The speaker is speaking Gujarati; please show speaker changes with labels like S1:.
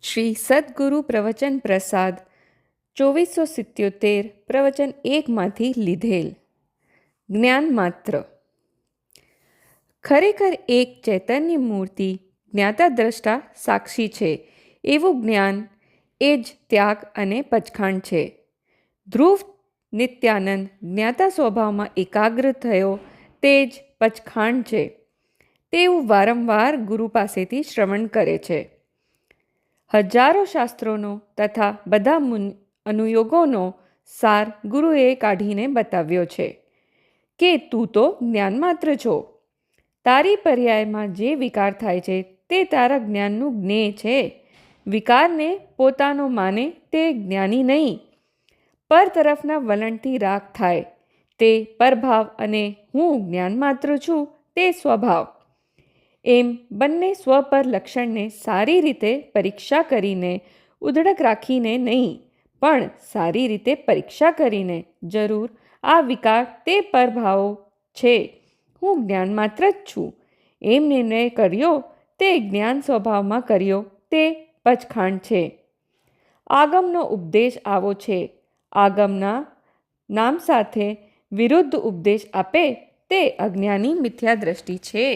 S1: શ્રી સદગુરુ પ્રવચન પ્રસાદ 2477 પ્રવચન 1માંથી લીધેલ. જ્ઞાન માત્ર. ખરેખર એક ચૈતન્ય મૂર્તિ જ્ઞાતા દ્રષ્ટા સાક્ષી છે એવું જ્ઞાન એ જ ત્યાગ અને પચખાણ છે. ધ્રુવ નિત્યાનંદ જ્ઞાતા સ્વભાવમાં એકાગ્ર થયો તે જ પચખાણ છે તેવું વારંવાર ગુરુ પાસેથી શ્રવણ કરે છે. હજારો શાસ્ત્રોનો તથા બધા અનુયોગોનો સાર ગુરુએ કાઢીને બતાવ્યો છે કે તું તો જ્ઞાન માત્ર છો. તારી પર્યાયમાં જે વિકાર થાય છે તે તારા જ્ઞાનનું જ્ઞેય છે. વિકારને પોતાનો માને તે જ્ઞાની નહીં. પર તરફના વલણથી રાગ થાય તે પરભાવ અને હું જ્ઞાન માત્ર છું તે સ્વભાવ. એમ બંને સ્વ પર લક્ષણને સારી રીતે પરીક્ષા કરીને ઉધડક રાખીને નહીં પણ સારી રીતે પરીક્ષા કરીને જરૂર આ વિકાર તે પરભાવો છે, હું જ્ઞાન માત્ર જ છું એમ નિર્ણય કર્યો તે જ્ઞાન સ્વભાવમાં કર્યો તે પચખાણ છે. આગમનો ઉપદેશ આવો છે. આગમના નામ સાથે વિરુદ્ધ ઉપદેશ આપે તે અજ્ઞાની મિથ્યા દ્રષ્ટિ છે.